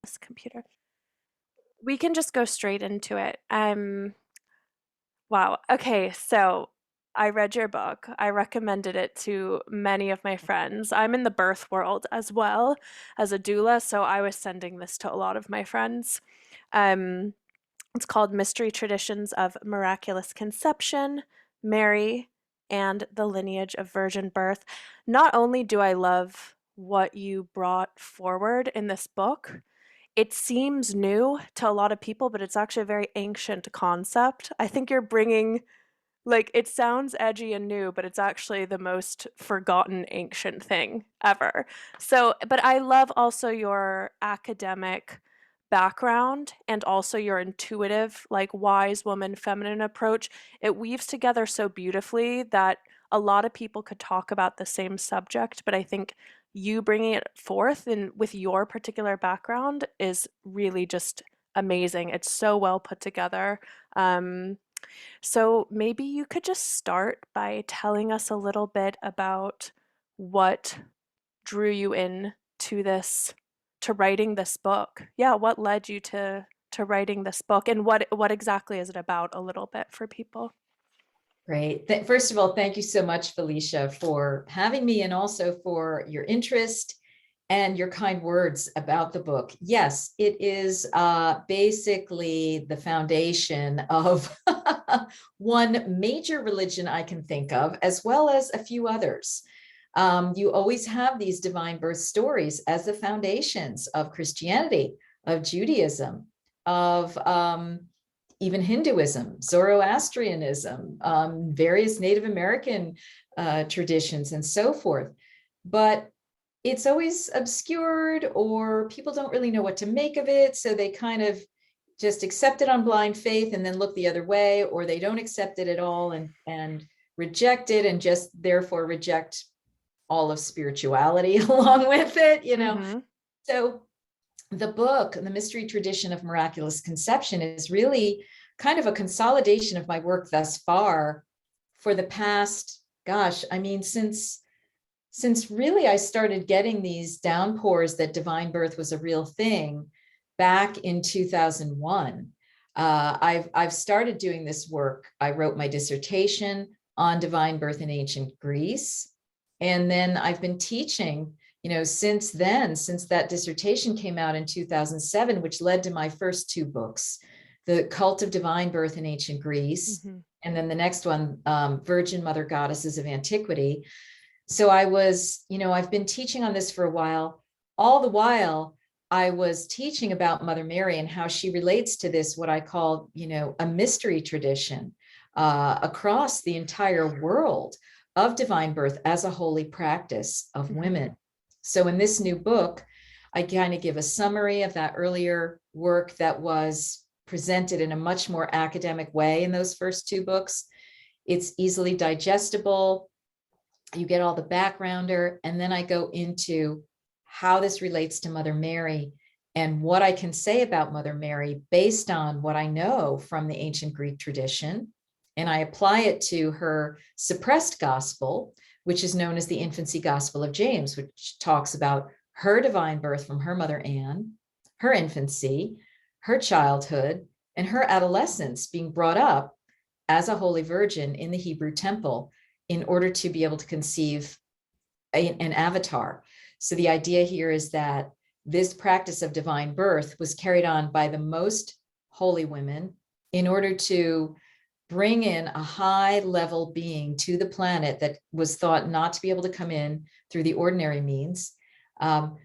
this computer. We can just go straight into it. Wow. Okay, so I read your book. I recommended it to many of my friends. I'm in the birth world as well as a doula, so I was sending this to a lot of my friends. Um, it's called Mystery Traditions of Miraculous Conception, Mary, and the Lineage of Virgin Birth. Not only do I love what you brought forward in this book, it seems new to a lot of people, but it's actually a very ancient concept. I think you're bringing, like, it sounds edgy and new, but it's actually the most forgotten ancient thing ever. So, but I love also your academic background and also your intuitive, like, wise woman, feminine approach. It weaves together so beautifully that a lot of people could talk about the same subject, but I think you bringing it forth and with your particular background is really just amazing. It's so well put together. So maybe you could just start by telling us a little bit about what drew you in to this, to writing this book. Yeah, what led you to writing this book, and what exactly is it about a little bit for people? Great. First of all, thank you so much, Felicia, for having me and also for your interest and your kind words about the book. Yes, it is basically the foundation of one major religion I can think of, as well as a few others. You always have these divine birth stories as the foundations of Christianity, of Judaism, of even Hinduism, Zoroastrianism, various Native American traditions, and so forth. But it's always obscured, or people don't really know what to make of it. So they kind of just accept it on blind faith and then look the other way, or they don't accept it at all and reject it and just therefore reject all of spirituality along with it, you know. Mm-hmm. So the book, The Mystery Tradition of Miraculous Conception, is really kind of a consolidation of my work thus far for the past, gosh, I mean, since really I started getting these downpours that divine birth was a real thing back in 2001. I've started doing this work. I wrote my dissertation on divine birth in ancient Greece. And then I've been teaching, you know, since then, since that dissertation came out in 2007, which led to my first two books, The Cult of Divine Birth in Ancient Greece, Mm-hmm. and then the next one, Virgin Mother Goddesses of Antiquity. So I was, you know, I've been teaching on this for a while. All the while, I was teaching about Mother Mary and how she relates to this, what I call, you know, a mystery tradition across the entire world of divine birth as a holy practice of Mm-hmm. women. So in this new book, I kind of give a summary of that earlier work that was presented in a much more academic way in those first two books. It's easily digestible. You get all the backgrounder, and then I go into how this relates to Mother Mary and what I can say about Mother Mary based on what I know from the ancient Greek tradition. And I apply it to her suppressed gospel, which is known as the Infancy Gospel of James, which talks about her divine birth from her mother Anne, her infancy, her childhood, and her adolescence, being brought up as a holy virgin in the Hebrew temple in order to be able to conceive an avatar. So the idea here is that this practice of divine birth was carried on by the most holy women in order to bring in a high level being to the planet that was thought not to be able to come in through the ordinary means,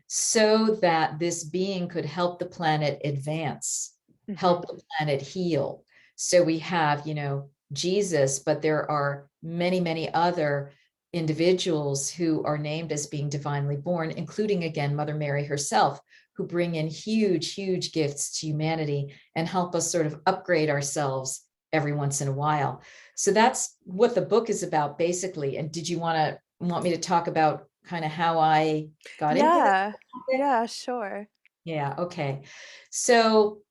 so that this being could help the planet advance, help the planet heal. So we have, you know, Jesus, but there are many, many other individuals who are named as being divinely born, including, again, Mother Mary herself, who bring in huge, huge gifts to humanity and help us sort of upgrade ourselves every once in a while. So that's what the book is about, basically. And did you want me to talk about kind of how I got into this Yeah. topic? Yeah, sure. Yeah, okay. So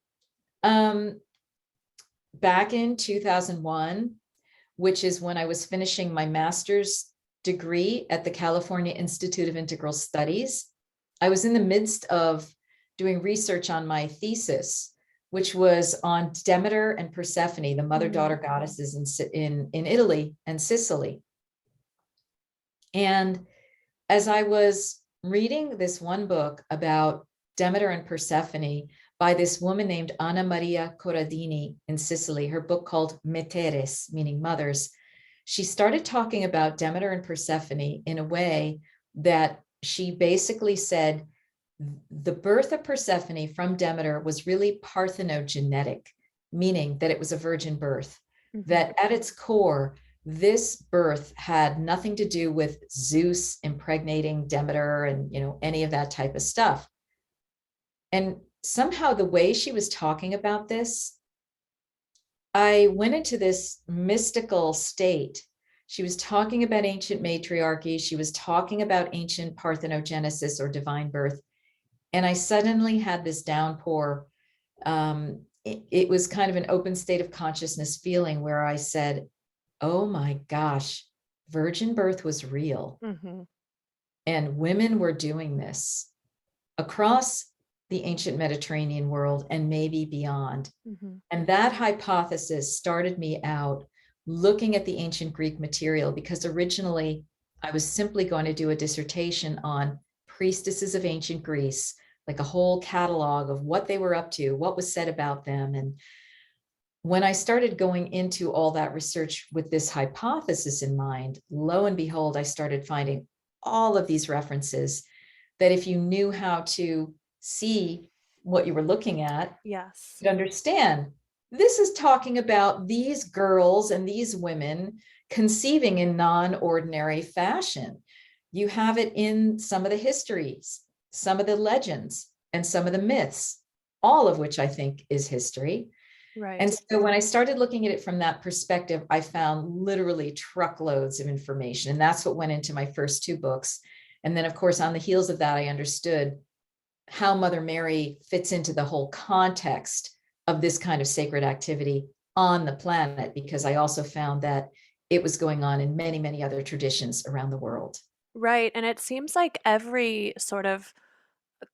back in 2001, which is when I was finishing my master's degree at the California Institute of Integral Studies, I was in the midst of doing research on my thesis, which was on Demeter and Persephone, the mother-daughter goddesses in Italy and Sicily. And as I was reading this one book about Demeter and Persephone by this woman named Anna Maria Corradini in Sicily, her book called Meteres, meaning mothers, she started talking about Demeter and Persephone in a way that she basically said the birth of Persephone from Demeter was really parthenogenetic, meaning that it was a virgin birth, that at its core, this birth had nothing to do with Zeus impregnating Demeter and, any of that type of stuff. And somehow the way she was talking about this, I went into this mystical state. She was talking about ancient matriarchy. She was talking about ancient parthenogenesis or divine birth. And I suddenly had this downpour. It was kind of an open state of consciousness feeling where I said, oh my gosh, virgin birth was real. And women were doing this across the ancient Mediterranean world and maybe beyond. And that hypothesis started me out looking at the ancient Greek material, because originally I was simply going to do a dissertation on priestesses of ancient Greece, like a whole catalog of what they were up to, what was said about them. And when I started going into all that research with this hypothesis in mind, lo and behold, I started finding all of these references that if you knew how to see what you were looking at, Yes. you'd understand. This is talking about these girls and these women conceiving in non-ordinary fashion. You have it in some of the histories, some of the legends, and some of the myths, all of which I think is history. Right. And so when I started looking at it from that perspective, I found literally truckloads of information. And that's what went into my first two books. And then, of course, on the heels of that, I understood how Mother Mary fits into the whole context of this kind of sacred activity on the planet, because I also found that it was going on in many, many other traditions around the world. Right. And it seems like every sort of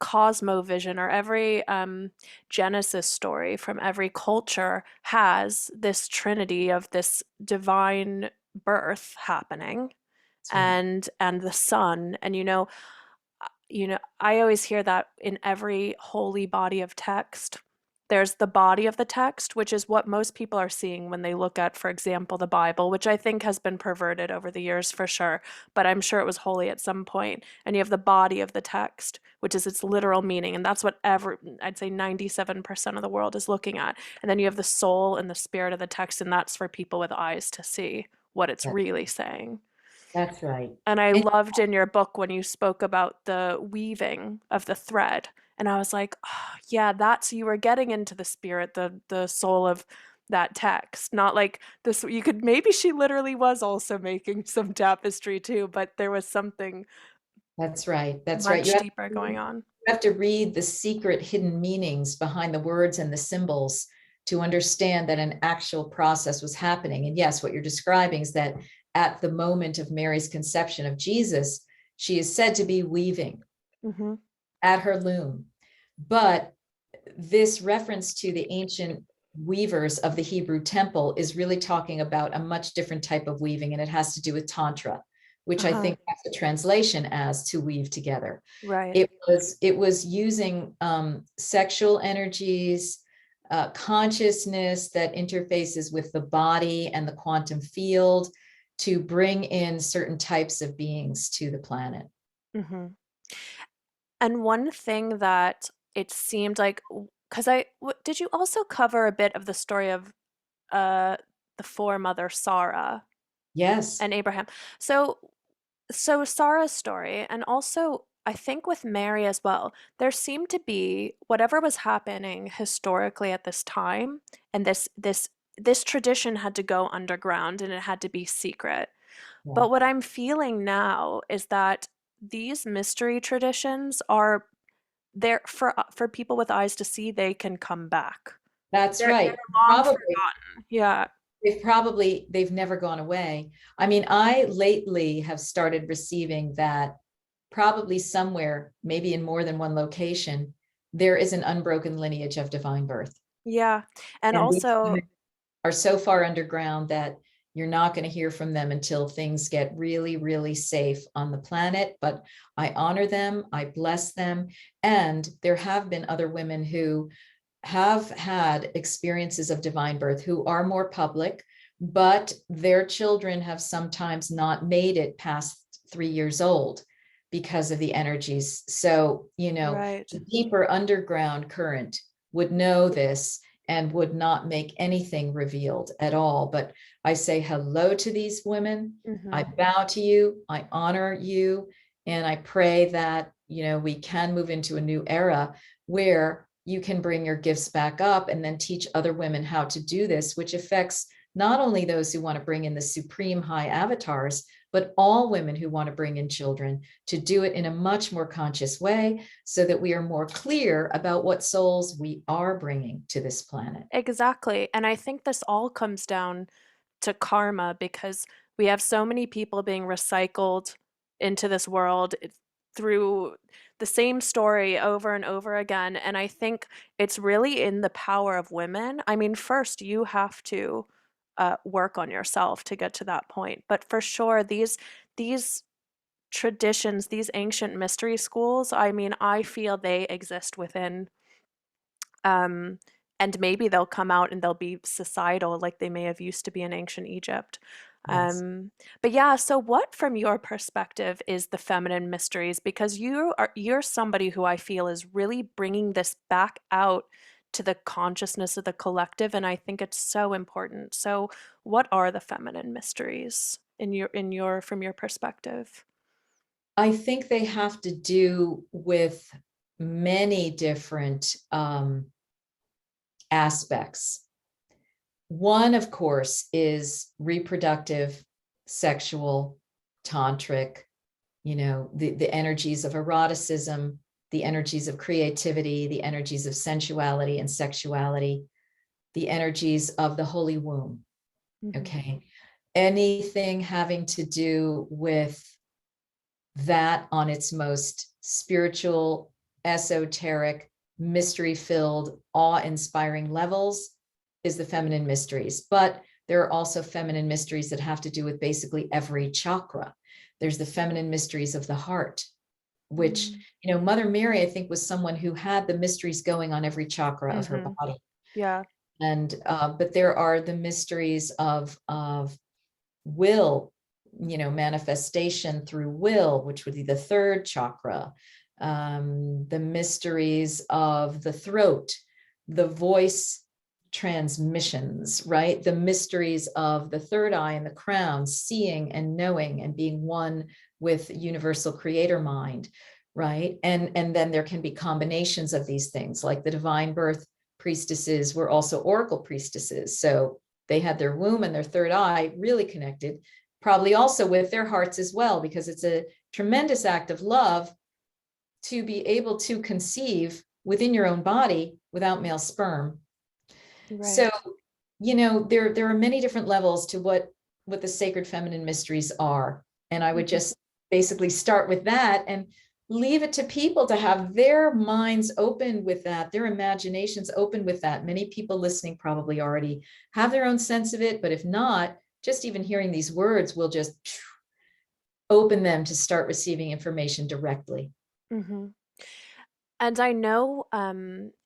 cosmovision or every Genesis story from every culture has this trinity of this divine birth happening, That's right. and the sun. And I always hear that in every holy body of text. There's the body of the text, which is what most people are seeing when they look at, for example, the Bible, which I think has been perverted over the years for sure, but I'm sure it was holy at some point. And you have the body of the text, which is its literal meaning. And that's what I'd say 97% of the world is looking at. And then you have the soul and the spirit of the text, and that's for people with eyes to see what it's That, really saying. that's right. And I And loved in your book when you spoke about the weaving of the thread. And I was like, oh, yeah, that's you were getting into the spirit, the soul of that text. Not like this, you could maybe she literally was also making some tapestry too, but there was something that's right. That's right. much deeper going on. You have to read the secret hidden meanings behind the words and the symbols to understand that an actual process was happening. And yes, what you're describing is that at the moment of Mary's conception of Jesus, she is said to be weaving Mm-hmm. at her loom. But this reference to the ancient weavers of the Hebrew temple is really talking about a much different type of weaving, and it has to do with Tantra, which I Uh-huh. think has a translation as to weave together. Right. It was using sexual energies, consciousness that interfaces with the body and the quantum field to bring in certain types of beings to the planet. Mm-hmm. And one thing that it seemed like, because did you also cover a bit of the story of uh the foremother Sarah Yes. and Abraham? So Sarah's story, and also I think with Mary as well, there seemed to be whatever was happening historically at this time, and this tradition had to go underground and it had to be secret. Yeah. But what I'm feeling now is that these mystery traditions are there for people with eyes to see. They can come back. That's They're right. long Probably forgotten. Yeah. they've never gone away. I mean, I lately have started receiving that probably somewhere, maybe in more than one location, there is an unbroken lineage of divine birth. Yeah. And And these also, women are so far underground that you're not going to hear from them until things get really, really safe on the planet. But I honor them, I bless them. And there have been other women who have had experiences of divine birth who are more public, but their children have sometimes not made it past 3 years old because of the energies. So, right. the deeper underground current would know this and would not make anything revealed at all. But I say hello to these women. I Hmm. bow to you. I honor you. And I pray that, we can move into a new era where you can bring your gifts back up and then teach other women how to do this, which affects not only those who want to bring in the supreme high avatars, but all women who want to bring in children, to do it in a much more conscious way so that we are more clear about what souls we are bringing to this planet. Exactly. And I think this all comes down to karma because we have so many people being recycled into this world through the same story over and over again. And I think it's really in the power of women. I mean, first, you have to work on yourself to get to that point. But for sure, these traditions, these ancient mystery schools, I mean, I feel they exist within um, and maybe they'll come out and they'll be societal like they may have used to be in ancient Egypt. Yes. But yeah, so what from your perspective is the feminine mysteries? Because you're somebody who I feel is really bringing this back out to the consciousness of the collective, and I think it's so important. So what are the feminine mysteries in your from your perspective? I think they have to do with many different aspects. One, of course, is reproductive, sexual, tantric, the energies of eroticism, the energies of creativity, the energies of sensuality and sexuality, the energies of the holy womb. Hmm. Okay. Anything having to do with that on its most spiritual, esoteric, mystery filled, awe inspiring levels is the feminine mysteries. But there are also feminine mysteries that have to do with basically every chakra. There's the feminine mysteries of the heart, which, Mother Mary, I think, was someone who had the mysteries going on every chakra of her Mm-hmm. body. Yeah. And but there are the mysteries of will, manifestation through will, which would be the third chakra, the mysteries of the throat, the voice transmissions, right? The mysteries of the third eye and the crown, seeing and knowing and being one with universal creator mind, right? And then there can be combinations of these things, like the divine birth priestesses were also oracle priestesses. So they had their womb and their third eye really connected, probably also with their hearts as well, because it's a tremendous act of love to be able to conceive within your own body without male sperm. So, Right. there are many different levels to what the sacred feminine mysteries are. And I would Mhm. just basically start with that and leave it to people to have their minds open with that, their imaginations open with that. Many people listening probably already have their own sense of it, but if not, just even hearing these words will just open them to start receiving information directly. Mhm. And I know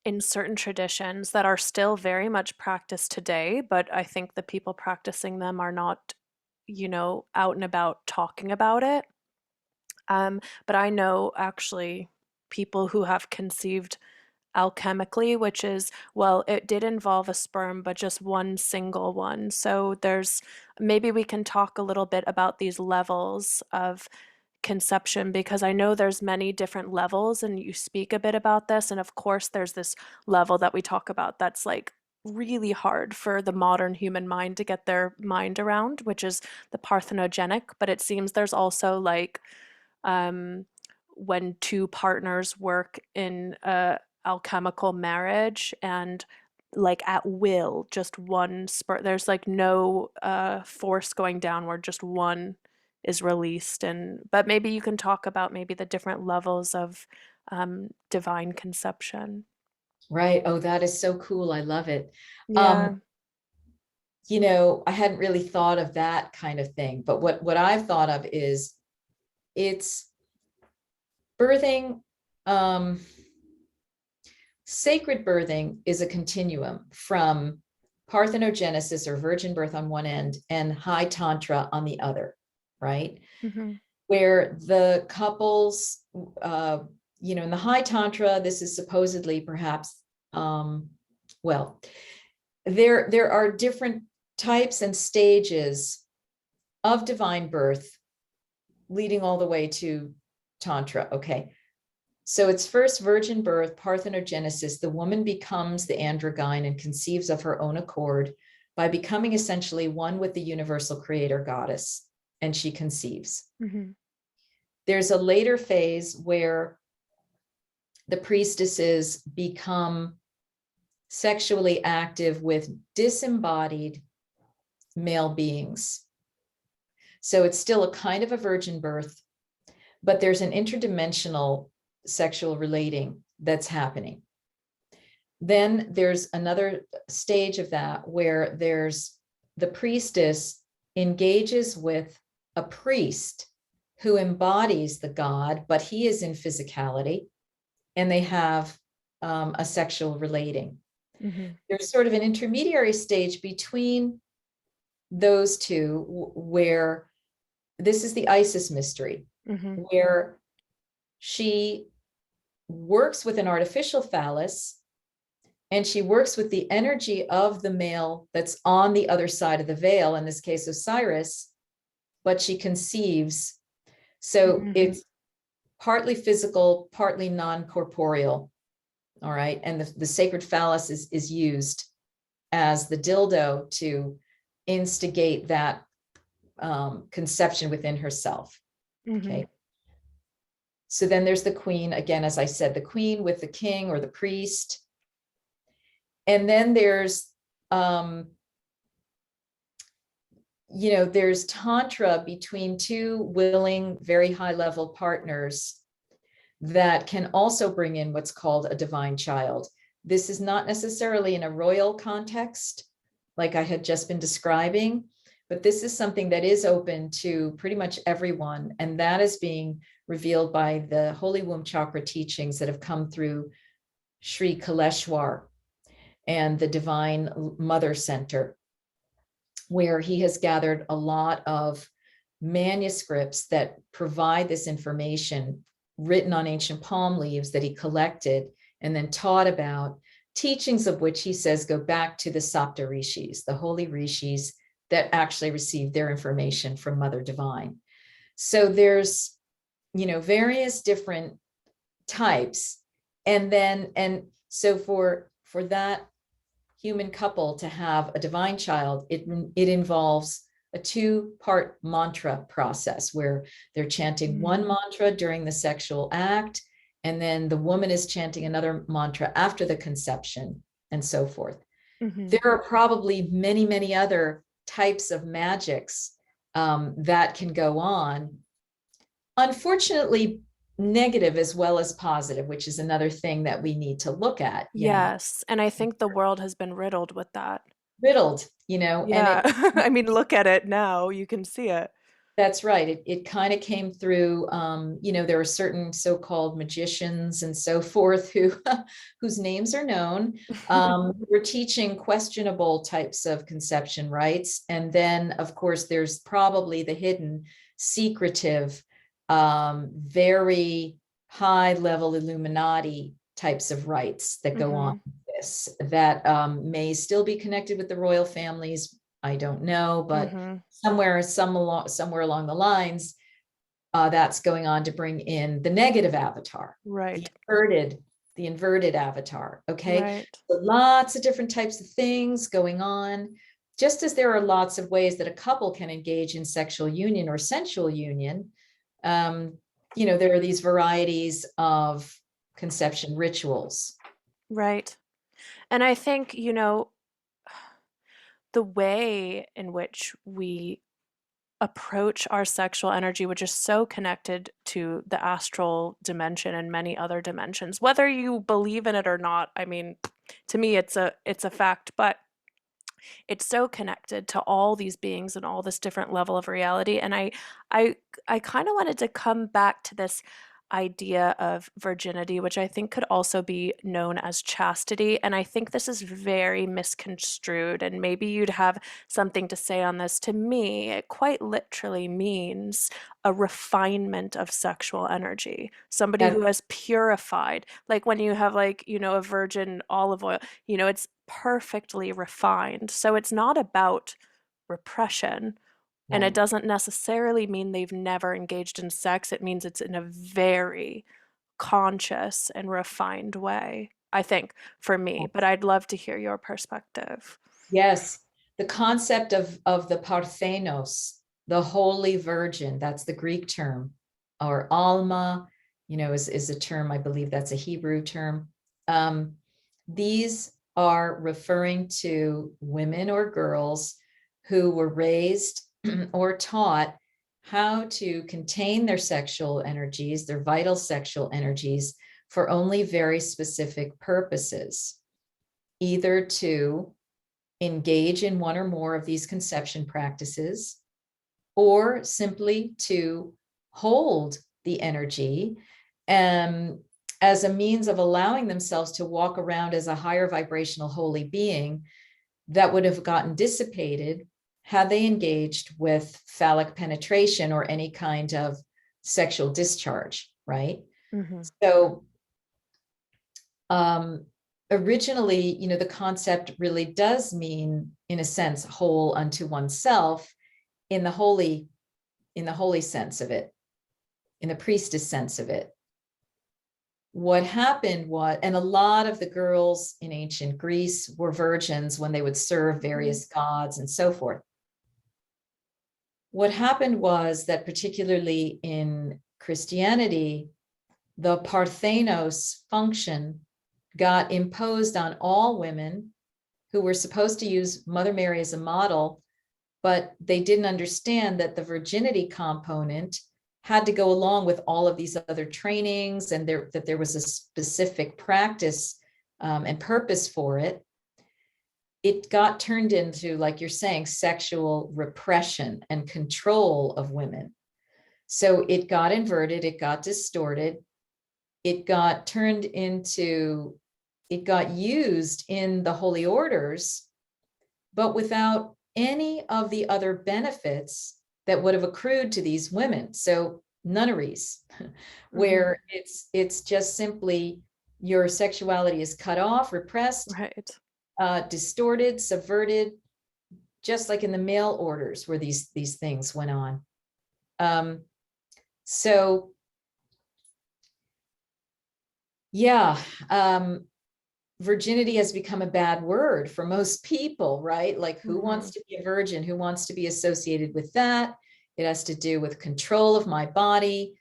in certain traditions that are still very much practiced today, but I think the people practicing them are not, out and about talking about it. But I know actually people who have conceived alchemically, which is, well, it did involve a sperm, but just one single one. So maybe we can talk a little bit about these levels of conception because I know there's many different levels and you speak a bit about this. And of course, there's this level that we talk about that's like really hard for the modern human mind to get their mind around, which is the parthenogenic. But it seems there's also like um, when two partners work in a alchemical marriage and like at will, just one there's like no force going downward, just one is released. And but maybe you can talk about maybe the different levels divine conception. Right. Oh, that is so cool. I love it. Yeah. I hadn't really thought of that kind of thing, but what I've thought of is it's birthing. um Sacred birthing is a continuum from parthenogenesis or virgin birth on one end and high tantra on the other, right? Hmm. Where the couples, in the high tantra, this is supposedly perhaps, um, well, there are different types and stages of divine birth leading all the way to tantra. Okay. So it's first virgin birth, parthenogenesis. The woman becomes the androgyne and conceives of her own accord by becoming essentially one with the universal creator goddess, and she conceives. Hmm. There's a later phase where the priestesses become sexually active with disembodied male beings. So it's still a kind of a virgin birth, but there's an interdimensional sexual relating that's happening. Then there's another stage of that where there's the priestess engages with a priest who embodies the god, but he is in physicality, and they have a sexual relating. Hmm. There's sort of an intermediary stage between those two where this is the Isis mystery, Hmm. where she works with an artificial phallus and she works with the energy of the male that's on the other side of the veil, in this case Osiris, but she conceives. So Hmm. it's partly physical, partly non-corporeal. All right. And the sacred phallus is used as the dildo to instigate that conception within herself. Hmm. Okay. So then there's the queen, again, as I said, the queen with the king or the priest. And then um, there's tantra between two willing, very high level partners that can also bring in what's called a divine child. This is not necessarily in a royal context, like I had just been describing, but this is something that is open to pretty much everyone. And that is being revealed by the Holy Womb Chakra teachings that have come through Sri Kaleshwar and the Divine Mother Center, where he has gathered a lot of manuscripts that provide this information written on ancient palm leaves that he collected and then taught about, teachings of which he says go back to the Sapta Rishis, the holy rishis that actually received their information from Mother Divine. So there's, various different types. And so for that human couple to have a divine child, it involves a two-part mantra process where they're chanting one mantra during the sexual act, and then the woman is chanting another mantra after the conception, and so forth. Hmm. There are probably many, many other types of magics that can go on. Unfortunately, negative as well as positive, which is another thing that we need to look at, Yes, and I think the world has been riddled with that. riddled, and Yeah. I mean, look at it now, you can see it. that's right. It kind of came through, there are certain so-called magicians and so forth whose names are known, who were teaching questionable types of conception rites. And then, of course, there's probably the hidden, secretive, very high level Illuminati types of rites that go on Hmm. with this that may still be connected with the royal families. I don't know, but Hmm. somewhere along the lines, that's going on to bring in the negative avatar, the Right. inverted the inverted avatar. Okay, Right. so lots of different types of things going on, just as there are lots of ways that a couple can engage in sexual union or sensual union. um, there are these varieties of conception rituals. Right. And I think, the way in which we approach our sexual energy, which is so connected to the astral dimension and many other dimensions, whether you believe in it or not. I mean, to me, it's a fact, but it's so connected to all these beings and all this different level of reality. And I I kind of wanted to come back to this idea of virginity, which I think could also be known as chastity. And I think this is very misconstrued. And maybe you'd have something to say on this. To me, it quite literally means a refinement of sexual energy. Somebody who That, has purified, like when you have, like, a virgin olive oil, it's perfectly refined. So it's not about repression. And it right. doesn't necessarily mean they've never engaged in sex. It means it's in a very conscious and refined way, I think, for me. But I'd love to hear your perspective. Yes, the concept of the Parthenos, the Holy Virgin, that's the Greek term, or Alma, is a term, I believe that's a Hebrew term. Um, these are referring to women or girls who were raised or taught how to contain their sexual energies, their vital sexual energies, for only very specific purposes, either to engage in one or more of these conception practices, or simply to hold the energy um, as a means of allowing themselves to walk around as a higher vibrational holy being that would have gotten dissipated had they engaged with phallic penetration or any kind of sexual discharge, right? Mm-hmm. So um, originally, the concept really does mean, in a sense, whole unto oneself in the holy sense of it, in the priestess sense of it. What happened was, and a lot of the girls in ancient Greece were virgins when they would serve various gods and so forth. What happened was that, particularly in Christianity, the Parthenos function got imposed on all women who were supposed to use Mother Mary as a model, but they didn't understand that the virginity component had to go along with all of these other trainings, and that there was a specific practice and purpose for it. It got turned into, like you're saying, sexual repression and control of women. So it got inverted, it got distorted, it got turned into, it got used in the holy orders, but without any of the other benefits that would have accrued to these women. So nunneries, Mm-hmm. where it's just simply your sexuality is cut off, repressed, Right. distorted, subverted, just like in the mail orders where these things went on. So yeah, virginity has become a bad word for most people, right? Like, who Mm-hmm. wants to be a virgin? Who wants to be associated with that? It has to do with control of my body,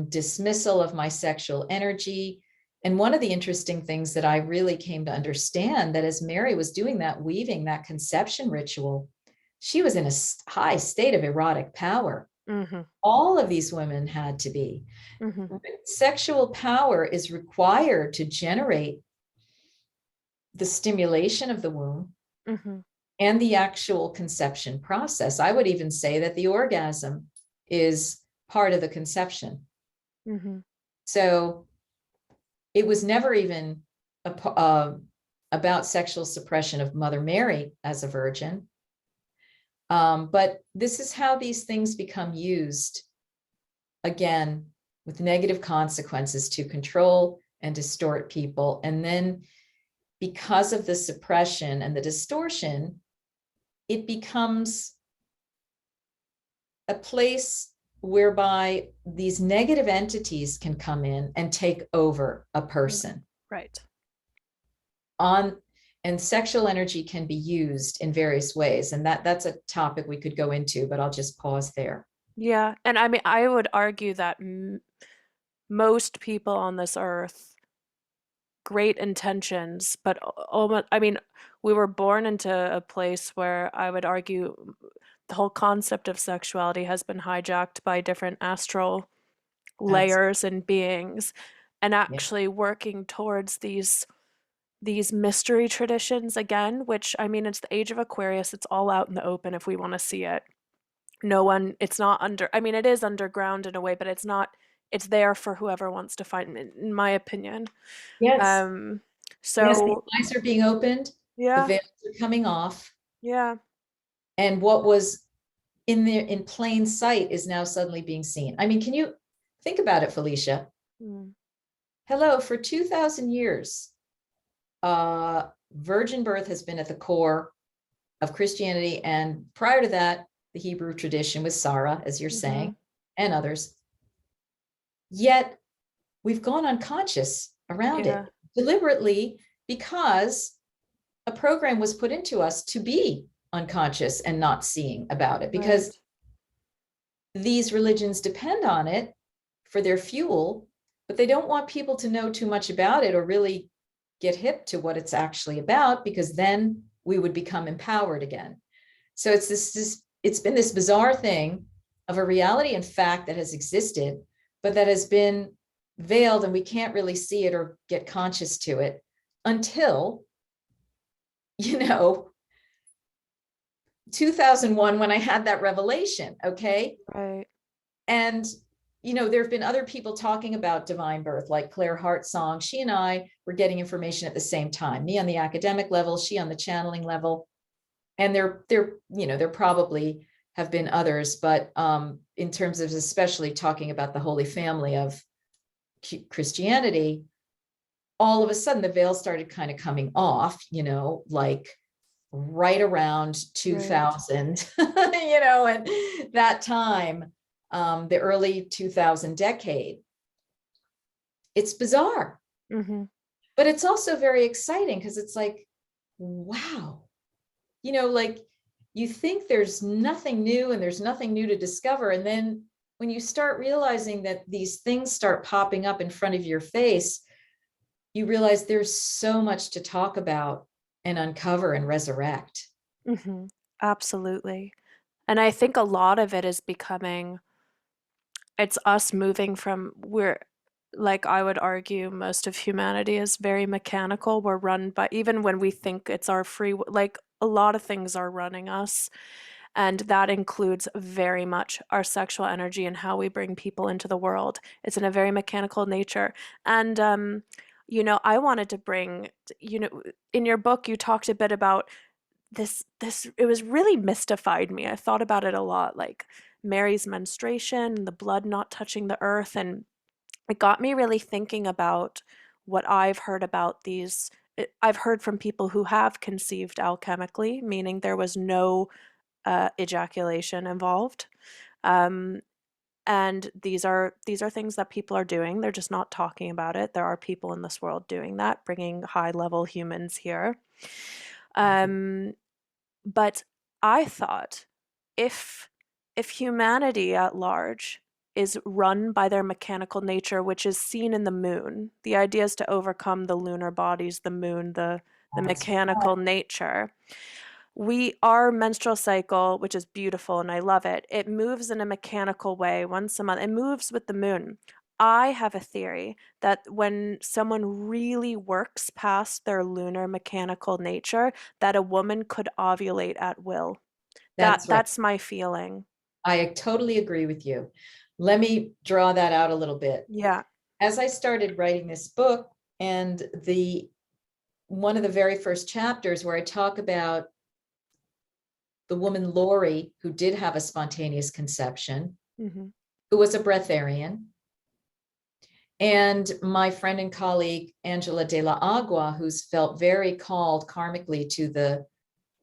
dismissal of my sexual energy. And one of the interesting things that I really came to understand, that as Mary was doing that, weaving that conception ritual, she was in a high state of erotic power. Mm-hmm. All of these women had to be. Mm-hmm. Sexual power is required to generate the stimulation of the womb Mm-hmm. and the actual conception process. I would even say that the orgasm is part of the conception. Mm-hmm. So it was never even about sexual suppression of Mother Mary as a virgin. But this is how these things become used, again, with negative consequences to control and distort people. And then, because of the suppression and the distortion, it becomes a place whereby these negative entities can come in and take over a person Right. on, and sexual energy can be used in various ways, and that's a topic we could go into, but I'll just pause there. Yeah. And I mean, I would argue that most people on this earth, great intentions, but almost, I mean, we were born into a place where I would argue the whole concept of sexuality has been hijacked by different astral That's, layers and beings, and yeah. actually working towards these mystery traditions again, which I mean, it's the age of Aquarius, it's all out in the open if we want to see it. No one, it's not under, I mean, it is underground in a way, but it's not, it's there for whoever wants to find it, in my opinion. Yes. Um, Yes, the so eyes are being opened, the yeah, veils are coming off, yeah. and what was in there in plain sight is now suddenly being seen. I mean, can you think about it, Felicia? Mm, Hello, for 2,000 years, virgin birth has been at the core of Christianity. And prior to that, the Hebrew tradition with Sarah, as you're mm-hmm. saying, and others. Yet we've gone unconscious around Yeah, it deliberately because a program was put into us to be unconscious and not seeing about it, because right. these religions depend on it for their fuel, but they don't want people to know too much about it or really get hip to what it's actually about, because then we would become empowered again. So it's been this bizarre thing of a reality and fact that has existed, but that has been veiled, and we can't really see it or get conscious to it until, you know, 2001, when I had that revelation. Okay. Right. And, there have been other people talking about divine birth, like Claire Hartsong. She and I were getting information at the same time, me on the academic level, she on the channeling level. And there probably have been others, but in terms of especially talking about the Holy Family of Christianity, all of a sudden the veil started kind of coming off, like right around Right. 2000, and that time, the early 2000 decade. It's bizarre, Mm-hmm. but it's also very exciting because it's like, wow, like you think there's nothing new and there's nothing new to discover. And then when you start realizing that these things start popping up in front of your face, you realize there's so much to talk about and uncover and resurrect. Mm-hmm. Absolutely. And I think a lot of it is becoming, it's us moving from, we're, like I would argue most of humanity is very mechanical. We're run by, even when we think it's our free, like a lot of things are running us. And that includes very much our sexual energy and how we bring people into the world. It's in a very mechanical nature. And, I wanted to bring, in your book, you talked a bit about this it was really mystified me. I thought about it a lot, like Mary's menstruation, the blood not touching the earth, and it got me really thinking about what I've heard about these. I've heard from people who have conceived alchemically, meaning there was no ejaculation involved. Um, and these are things that people are doing. They're just not talking about it. There are people in this world doing that, bringing high level humans here. Um, but I thought, if if humanity at large is run by their mechanical nature, which is seen in the moon, the idea is to overcome the lunar bodies, the moon, the That's mechanical nature. Our menstrual cycle, which is beautiful and I love it, it moves in a mechanical way once a month. It moves with the moon. I have a theory that when someone really works past their lunar mechanical nature, that a woman could ovulate at will. that's right. That's my feeling. I totally agree with you. Let me draw that out a little bit. Yeah. As I started writing this book, and the one of the very first chapters where I talk about the woman Lori, who did have a spontaneous conception, Hmm. who was a breatharian, and my friend and colleague Angela de la Agua, who's felt very called karmically to the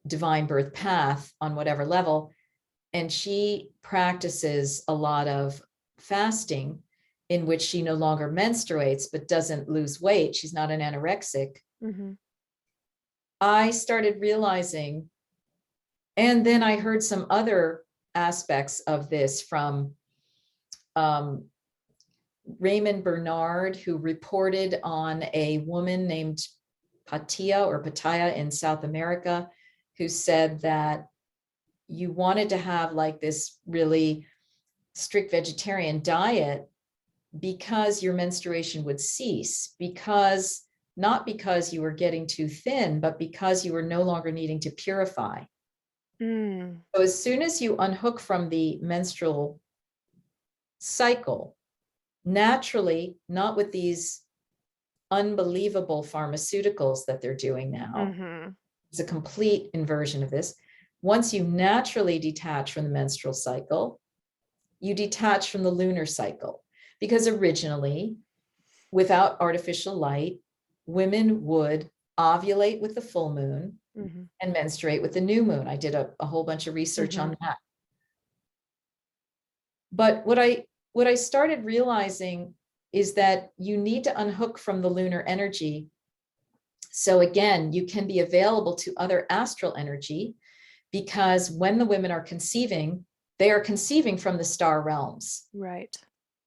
divine birth path on whatever level. And she practices a lot of fasting, in which she no longer menstruates but doesn't lose weight. She's not an anorexic. Hmm. I started realizing, and then I heard some other aspects of this from um, Raymond Bernard, who reported on a woman named Patia in South America, who said that you wanted to have like this really strict vegetarian diet because your menstruation would cease, because not because you were getting too thin, but because you were no longer needing to purify. Mm. So as soon as you unhook from the menstrual cycle, naturally, not with these unbelievable pharmaceuticals that they're doing now, Mm-hmm. it's a complete inversion of this. Once you naturally detach from the menstrual cycle, you detach from the lunar cycle. Because originally, without artificial light, women would ovulate with the full moon Mm-hmm. and menstruate with the new moon. I did a whole bunch of research Mm-hmm. on that. But what I started realizing is that you need to unhook from the lunar energy. So again, you can be available to other astral energy, because when the women are conceiving, they are conceiving from the star realms. Right.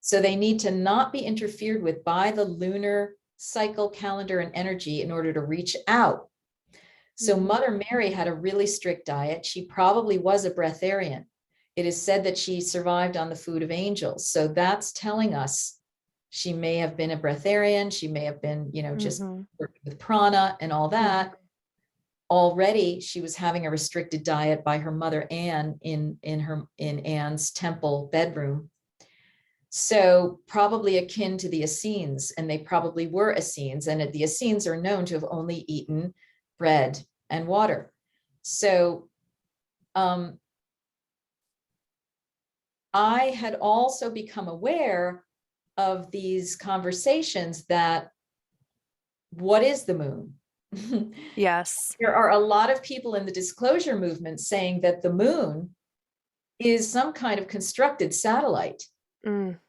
So they need to not be interfered with by the lunar cycle, calendar, and energy in order to reach out. So Mm-hmm. Mother Mary had a really strict diet. She probably was a breatharian. It is said that she survived on the food of angels. So that's telling us she may have been a breatharian. She may have been, just Mm-hmm. working with prana and all Mm-hmm. that. Already she was having a restricted diet by her mother Anne in Anne's temple bedroom. So probably akin to the Essenes, and they probably were Essenes, and the Essenes are known to have only eaten bread and water. So I had also become aware of these conversations that, what is the moon? Yes. There are a lot of people in the disclosure movement saying that the moon is some kind of constructed satellite. Mm.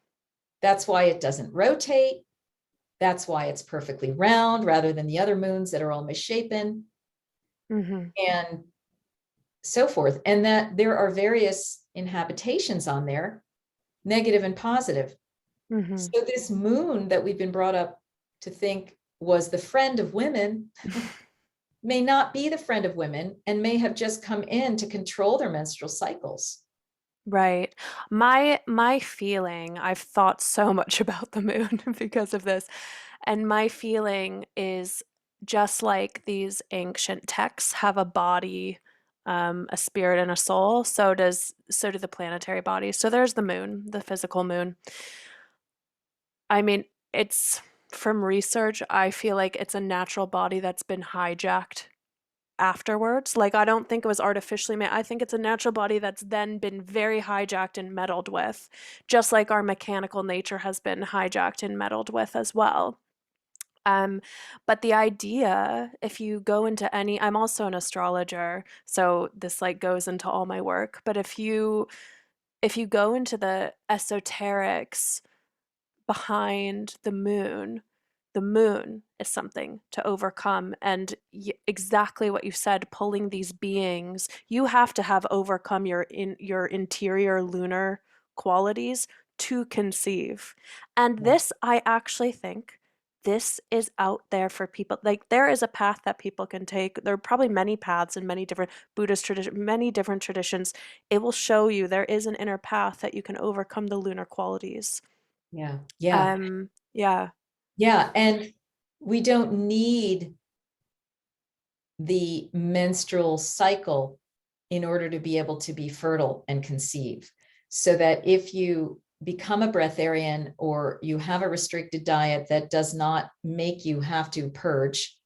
That's why it doesn't rotate. That's why it's perfectly round rather than the other moons that are all misshapen, Mm-hmm. and so forth. And that there are various inhabitations on there, negative and positive. Mm-hmm. So this moon that we've been brought up to think was the friend of women may not be the friend of women, and may have just come in to control their menstrual cycles. Right. My feeling, I've thought so much about the moon because of this, and my feeling is just like these ancient texts have a body, a spirit and a soul, so do the planetary bodies. So there's the moon, the physical moon. I mean, it's from research, I feel like it's a natural body that's been hijacked afterwards. Like, I don't think it was artificially made. I think it's a natural body that's then been very hijacked and meddled with, just like our mechanical nature has been hijacked and meddled with as well. Um, but the idea, if you go into any, I'm also an astrologer, so this like goes into all my work. But if you go into the esoterics behind the moon is something to overcome. And exactly what you said, pulling these beings, you have to have overcome your interior lunar qualities to conceive. And Yeah. this, I actually think, this is out there for people. Like, there is a path that people can take. There are probably many paths in many different Buddhist traditions, many different traditions. It will show you there is an inner path that you can overcome the lunar qualities. Yeah. Yeah. Yeah. Yeah. And we don't need the menstrual cycle in order to be able to be fertile and conceive. So that if you become a breatharian, or you have a restricted diet that does not make you have to purge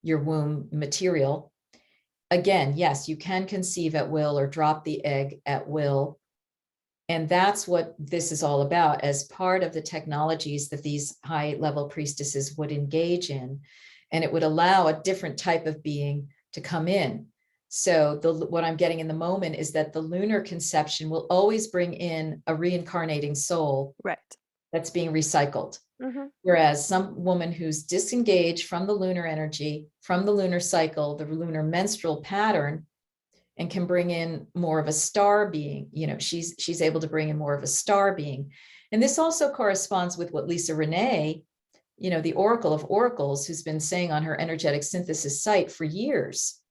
your womb material, again, yes, you can conceive at will or drop the egg at will. And that's what this is all about, as part of the technologies that these high level priestesses would engage in. And it would allow a different type of being to come in. So what I'm getting in the moment is that the lunar conception will always bring in a reincarnating soul Right. that's being recycled. Mhm. Whereas some woman who's disengaged from the lunar energy, from the lunar cycle, the lunar menstrual pattern, and can bring in more of a star being, she's able to bring in more of a star being. And this also corresponds with what Lisa Renee, the Oracle of Oracles, who's been saying on her energetic synthesis site for years.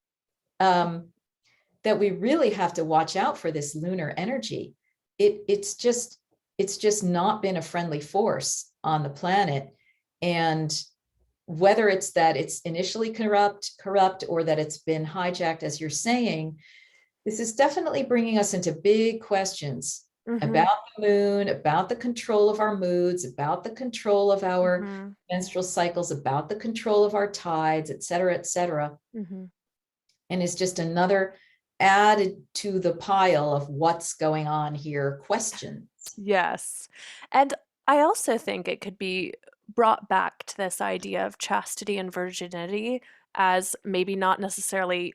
that we really have to watch out for this lunar energy. It's just not been a friendly force on the planet. And whether it's that it's initially corrupt, or that it's been hijacked, as you're saying, this is definitely bringing us into big questions Mm-hmm. about the moon, about the control of our moods, about the control of our Mm-hmm. menstrual cycles, about the control of our tides, et cetera, et cetera. Mm-hmm. And it's just another added to the pile of what's going on here questions. Yes. And I also think it could be brought back to this idea of chastity and virginity as maybe not necessarily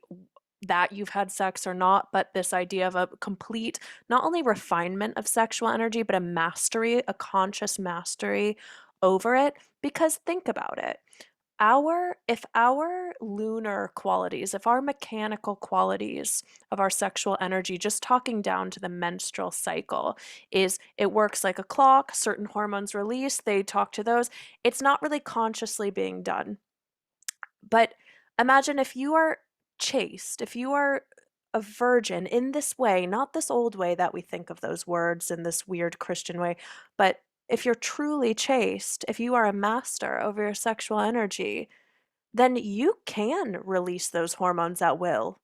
that you've had sex or not, but this idea of a complete, not only refinement of sexual energy, but a mastery, a conscious mastery over it. Because think about it. If our lunar qualities, if our mechanical qualities of our sexual energy, just talking down to the menstrual cycle, is it works like a clock, certain hormones release, they talk to those. It's not really consciously being done. But imagine if you are chaste, if you are a virgin in this way, not this old way that we think of those words in this weird Christian way, but if you're truly chaste, if you are a master over your sexual energy, then you can release those hormones at will.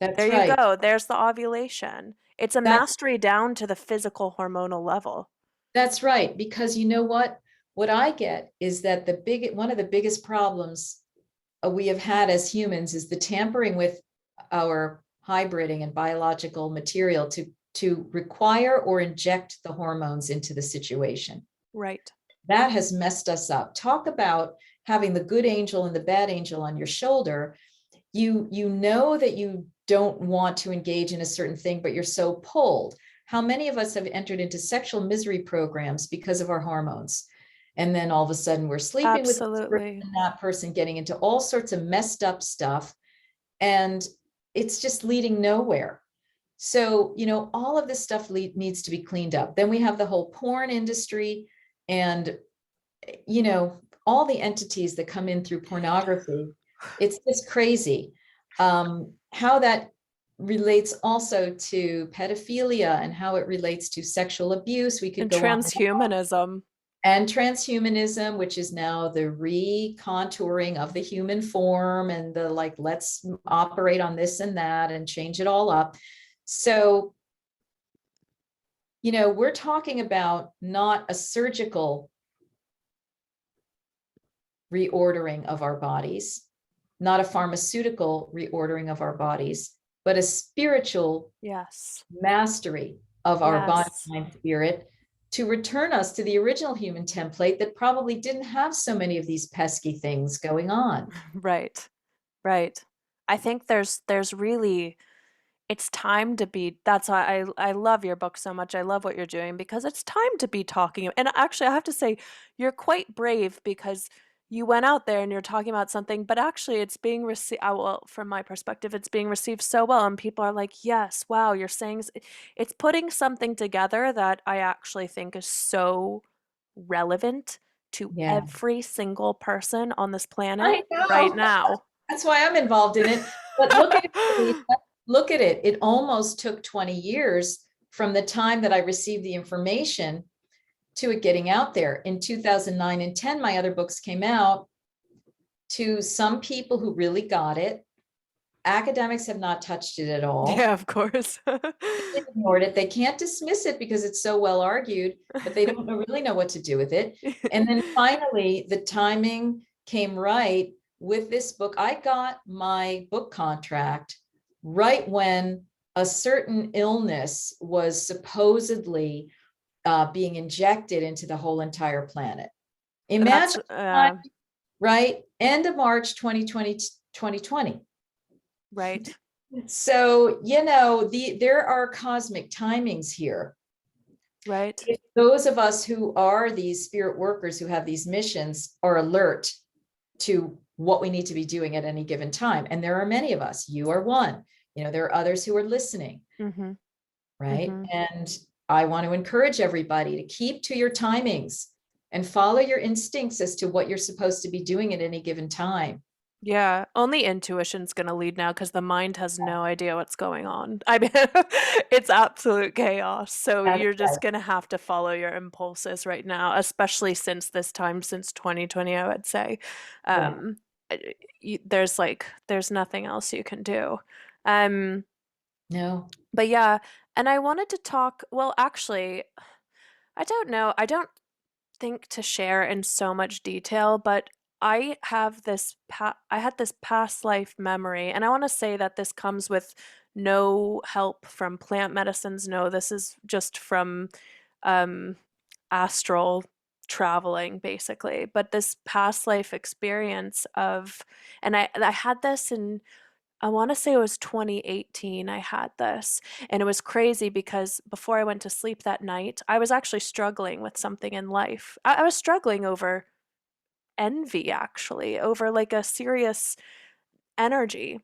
That's There you right. go. There's the ovulation. It's a That's mastery down to the physical hormonal level. that's right. Because you know what? What I get is that one of the biggest problems we have had as humans is the tampering with our hybriding and biological material to require or inject the hormones into the situation. Right. That has messed us up. Talk about having the good angel and the bad angel on your shoulder. You know that you don't want to engage in a certain thing, but you're so pulled. How many of us have entered into sexual misery programs because of our hormones? And then all of a sudden we're sleeping with this person Absolutely. and that person, getting into all sorts of messed up stuff. And it's just leading nowhere. So, all of this stuff needs to be cleaned up. Then we have the whole porn industry and, all the entities that come in through pornography. It's just crazy. How that relates also to pedophilia and how it relates to sexual abuse. We could And go on. transhumanism. And transhumanism, which is now the recontouring of the human form and the like, let's operate on this and that and change it all up. So, we're talking about not a surgical reordering of our bodies, not a pharmaceutical reordering of our bodies, but a spiritual Yes. mastery of our body, Yes. mind, spirit, to return us to the original human template that probably didn't have so many of these pesky things going on. Right. Right. I think there's really it's time to be that's why I love your book so much. I love what you're doing because it's time to be talking. And actually, I have to say, you're quite brave because you went out there and you're talking about something, but actually it's being received, well, from my perspective, it's being received so well. And people are like, yes, wow, you're saying it's putting something together that I actually think is so relevant to Yeah, every single person on this planet I right know. now. That's why I'm involved in it. But look at it, Felicia. Look at it. It almost took 20 years from the time that I received the information to it getting out there. In 2009 and 10, my other books came out to some people who really got it. Academics have not touched it at all. Yeah, of course. They ignored it. They can't dismiss it because it's so well argued, but they don't really know what to do with it. And then finally, the timing came right with this book. I got my book contract right when a certain illness was supposedly being injected into the whole entire planet. That's Imagine, right? End of March 2020, 2020. right, So, there are cosmic timings here. right. If those of us who are these spirit workers who have these missions are alert to what we need to be doing at any given time, and there are many of us, you are one, there are others who are listening, Mhm, right? mhm. And I want to encourage everybody to keep to your timings and follow your instincts as to what you're supposed to be doing at any given time. Yeah, only intuition's gonna lead now because the mind has no idea what's going on. I mean, it's absolute chaos. So That's you're right. just gonna have to follow your impulses right now, especially since this time, since 2020, I would say. Yeah. Um, there's nothing else you can do. Um, No. but yeah, and I wanted to talk, well, actually, I don't know. I don't think to share in so much detail, but I had this past life memory, and I want to say that this comes with no help from plant medicines. No, this is just from um, astral traveling, basically. But this past life experience of, and I had this in, I want to say it was 2018 I had this. And it was crazy because before I went to sleep that night, I was actually struggling with something in life. I was struggling over envy, actually, over like a serious energy,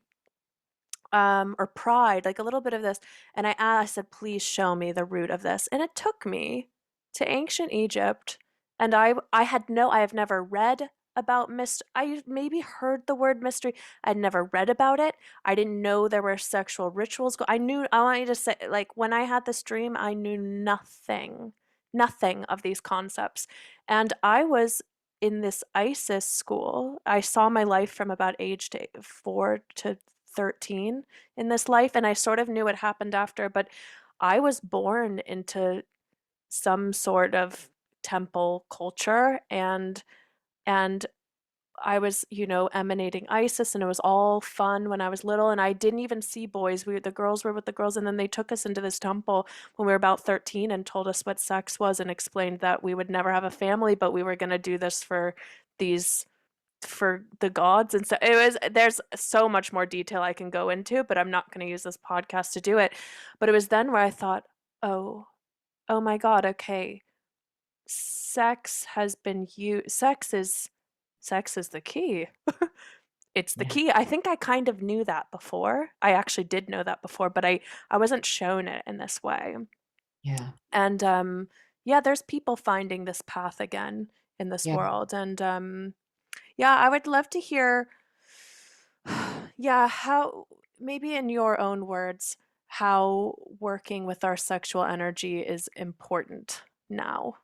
or pride, like a little bit of this. And I said, please show me the root of this. And it took me to ancient Egypt. And I have never read about I maybe heard the word mystery. I'd never read about it. I didn't know there were sexual rituals. I want you to say, like, when I had this dream, I knew nothing of these concepts. And I was in this ISIS school. I saw my life from about age 4 to 13 in this life, and I sort of knew what happened after, but I was born into some sort of temple culture, and I was, emanating Isis, and it was all fun when I was little, and I didn't even see boys. The girls were with the girls, and then they took us into this temple when we were about 13 and told us what sex was and explained that we would never have a family, but we were going to do this these for the gods. And so there's so much more detail I can go into, but I'm not going to use this podcast to do it. But it was then where I thought, oh, oh my God, okay, sex has been used. Sex is the key. It's the Yeah. key. I think I kind of knew that before. I actually did know that before, but I wasn't shown it in this way. Yeah. And yeah, there's people finding this path again in this Yeah. world. And yeah, I would love to hear, yeah, how, maybe in your own words, how working with our sexual energy is important now.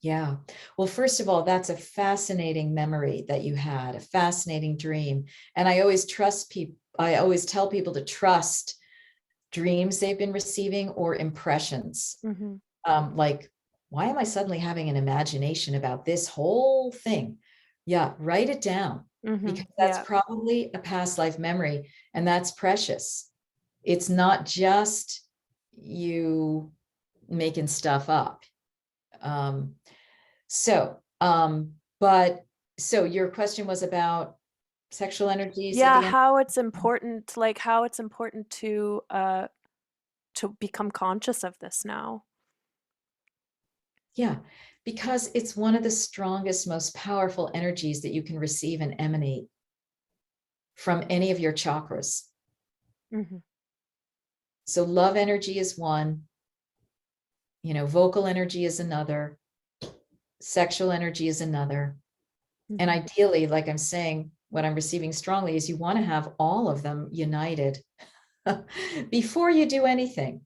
Yeah. Well, first of all, that's a fascinating memory that you had, a fascinating dream. And I always tell people to trust dreams they've been receiving or impressions. Mhm. Like, why am I suddenly having an imagination about this whole thing? Yeah, write it down because Mhm. that's Yeah. probably a past life memory, and that's precious. It's not just you making stuff up. Um, but so your question was about sexual energies at Yeah, the end? how it's important, like how it's important to become conscious of this now. Yeah, because it's one of the strongest, most powerful energies that you can receive and emanate from any of your chakras. Mhm. So love energy is one, vocal energy is another, sexual energy is another. And Mhm. ideally, like I'm saying, what I'm receiving strongly is you want to have all of them united before you do anything.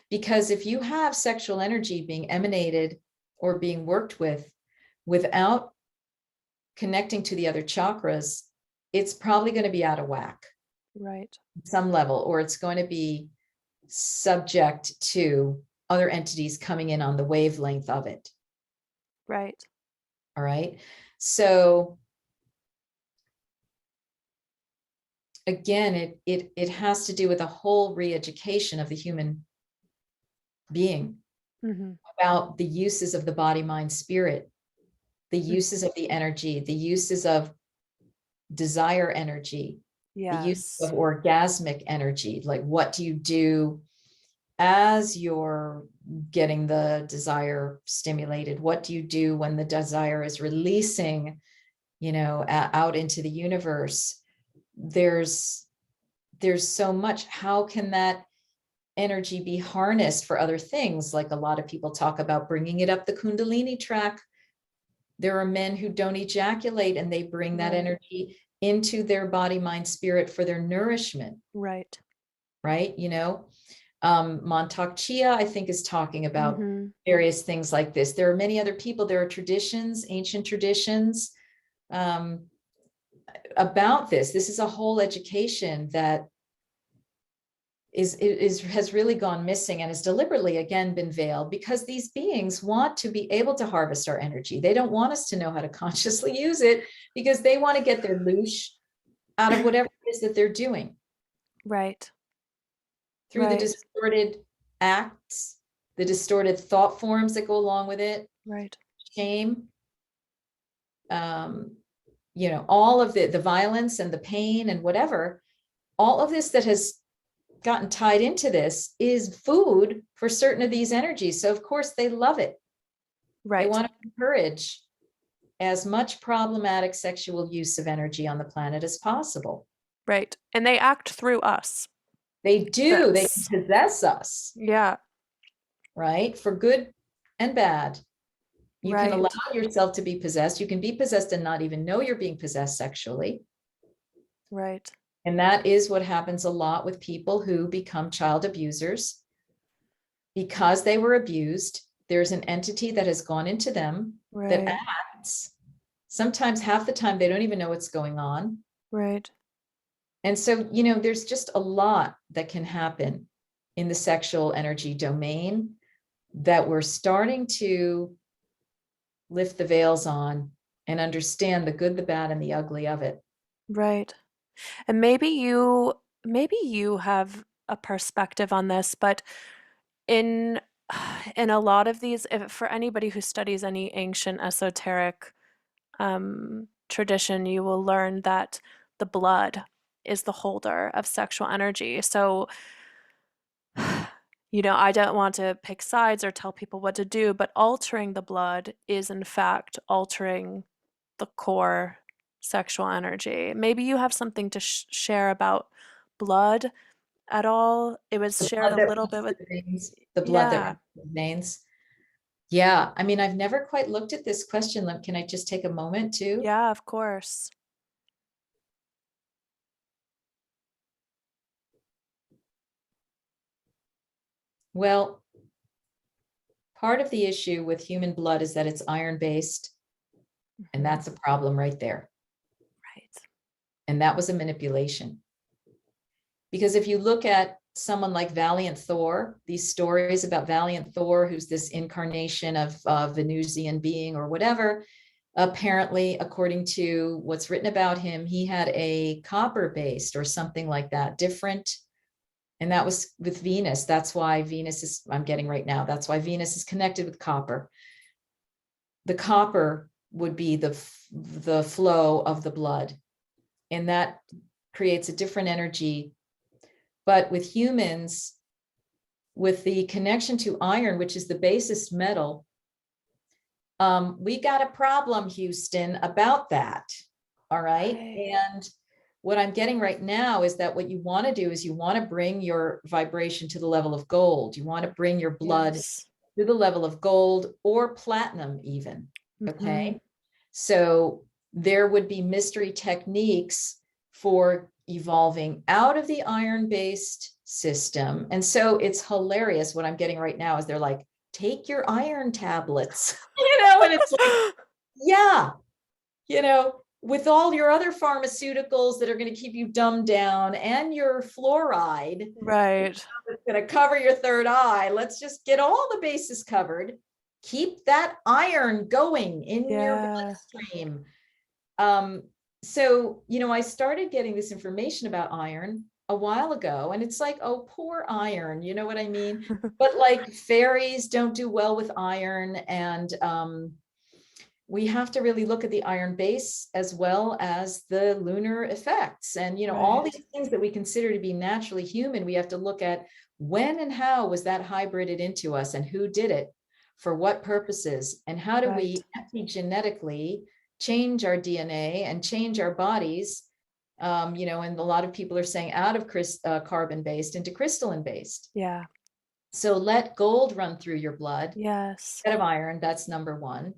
Because if you have sexual energy being emanated or being worked with without connecting to the other chakras, it's probably going to be out of whack Right. at some level, or it's going to be subject to other entities coming in on the wavelength of it. Right. All right. So again, it has to do with a whole re-education of the human being Mhm. about the uses of the body, mind, spirit, the Mm. uses of the energy, the uses of desire energy, the use of Yes. orgasmic energy. Like, what do you do as you're getting the desire stimulated? What do you do when the desire is releasing, out into the universe? There's so much. How can that energy be harnessed for other things? Like, a lot of people talk about bringing it up the Kundalini track. There are men who don't ejaculate and they bring that Right. energy into their body, mind, spirit for their nourishment, Right. right? Montauk Chia, I think, is talking about Mm-hmm. various things like this. There are many other people, there are traditions, ancient traditions um, about this. This is a whole education that has really gone missing and has deliberately again been veiled, because these beings want to be able to harvest our energy. They don't want us to know how to consciously use it, because they want to get their loosh out of whatever it is that they're doing Right. through the Right. distorted acts, the distorted thought forms that go along with it, Right. shame, all of the violence and the pain and whatever, all of this that has gotten tied into this is food for certain of these energies. So of course they love it. They Right. want to encourage as much problematic sexual use of energy on the planet as possible. Right. And they act through us. They do, they That's, possess us, yeah. right? For good and bad. You can allow Right. yourself to be possessed. You can be possessed and not even know you're being possessed sexually. Right. And that is what happens a lot with people who become child abusers. Because they were abused, there's an entity that has gone into them that Right. acts. Sometimes half the time they don't even know what's going on. Right. And so, there's just a lot that can happen in the sexual energy domain that we're starting to lift the veils on and understand the good, the bad, and the ugly of it. Right. And maybe you have a perspective on this, but in in a lot of these, if, for anybody who studies any ancient esoteric tradition, you will learn that the blood is the holder of sexual energy. So, I don't want to pick sides or tell people what to do, but altering the blood is in fact altering the core sexual energy. Maybe you have something to share about blood at all. It was The shared blood a that little runs bit with, through the veins, the blood that yeah, runs through the veins. Yeah, I mean, I've never quite looked at this question. Can I just take a moment to? yeah, of course. Well, part of the issue with human blood is that it's iron-based, and Mhm. that's a problem right there. Right. And that was a manipulation. Because if you look at someone like Valiant Thor, these stories about Valiant Thor, who's this incarnation of a Venusian being or whatever, apparently, according to what's written about him, he had a copper-based or something like that, different. And that was with Venus. That's why Venus is, I'm getting right now, that's why Venus is connected with copper. The copper would be the flow of the blood. And that creates a different energy. But with humans, with the connection to iron, which is the basest metal, we got a problem, Houston, about that. All right. Right. And what I'm getting right now is that what you want to do is you want to bring your vibration to the level of gold. You want to bring your blood Yes. to the level of gold or platinum even. Hmm. Okay. So there would be mystery techniques for evolving out of the iron-based system. And so it's hilarious. What I'm getting right now is they're like, take your iron tablets, and it's like, yeah, with all your other pharmaceuticals that are going to keep you dumbed down and your fluoride Right. that's going to cover your third eye, let's just get all the bases covered. Keep that iron going in your Yeah. bloodstream. Um, so, I started getting this information about iron a while ago, and it's like, oh, poor iron, you know what I mean? But like fairies don't do well with iron, and we have to really look at the iron base as well as the lunar effects. And, all Right. these things that we consider to be naturally human, we have to look at when and how was that hybrided into us, and who did it, for what purposes, and how do Right. we epigenetically change our DNA and change our bodies. And a lot of people are saying out of carbon based into crystalline based. Yeah. So let gold run through your blood Yes. instead of iron. That's number one.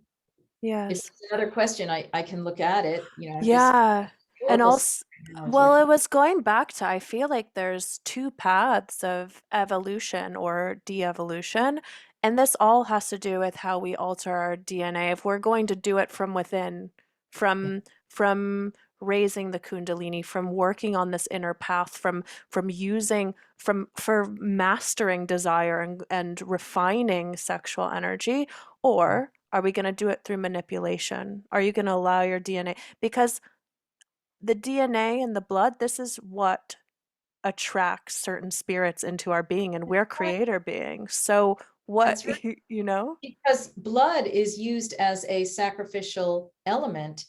If Yes. there's another question, I can look at it. I'm just Yeah. And horrible also, well, analogy. it was going back to, I feel like there's two paths of evolution or de-evolution, and this all has to do with how we alter our DNA. If we're going to do it from within, Yeah, from raising the Kundalini, from working on this inner path, from using from for mastering desire and refining sexual energy, or are we going to do it through manipulation? Are you going to allow your DNA? Because the DNA in the blood, this is what attracts certain spirits into our being, and we're right. creator beings. So what, That's right. you know? Because blood is used as a sacrificial element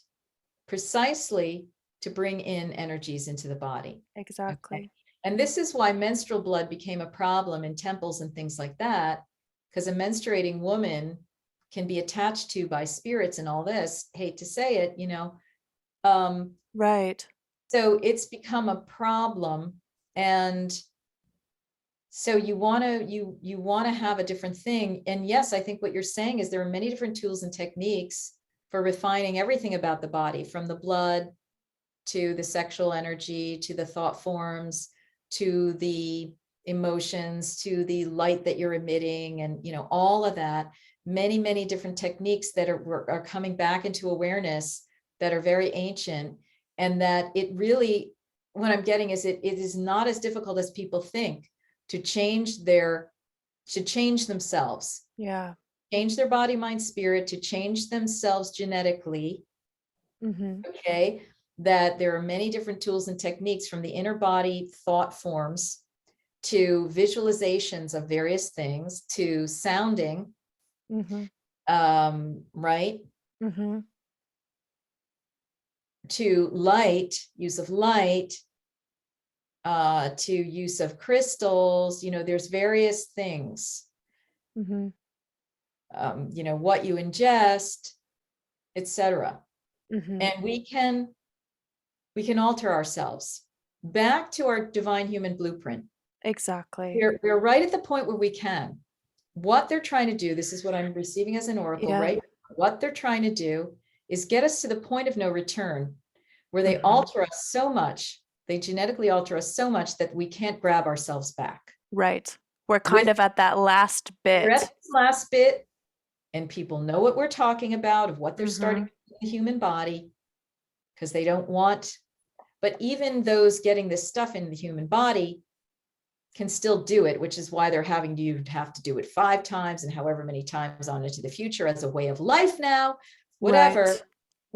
precisely to bring in energies into the body. Okay. Exactly. And this is why menstrual blood became a problem in temples and things like that, because a menstruating woman can be attached to by spirits and all this. Hate to say it, you know. Um, Right. so it's become a problem. And so you want to have a different thing. And yes, I think what you're saying is there are many different tools and techniques for refining everything about the body, from the blood to the sexual energy, to the thought forms, to the emotions, to the light that you're emitting, and all of that. Many different techniques that are coming back into awareness, that are very ancient, and that it really, what I'm getting is it is not as difficult as people think to change themselves, Yeah. change their body, mind, spirit, to change themselves genetically. Mm-hmm. Okay, that there are many different tools and techniques, from the inner body thought forms to visualizations of various things to sounding, Mm-hmm. right, Mm-hmm. to light, use of light, to use of crystals. There's various things, Mm-hmm. what you ingest, etc. Mm-hmm. And we can alter ourselves back to our divine human blueprint. Exactly. We're right at the point where we can. What they're trying to do, this is what I'm receiving as an oracle, Yeah. right? What they're trying to do is get us to the point of no return, where they Mm-hmm. alter us so much, they genetically alter us so much that we can't grab ourselves back. Right. We're kind With of at that last we're at bit. this last bit, and people know what we're talking about, of what they're starting Mm-hmm. in the human body, because they don't want, but even those getting this stuff in the human body can still do it, which is why they're having you have to do it 5 times and however many times on into the future as a way of life now, whatever. Right.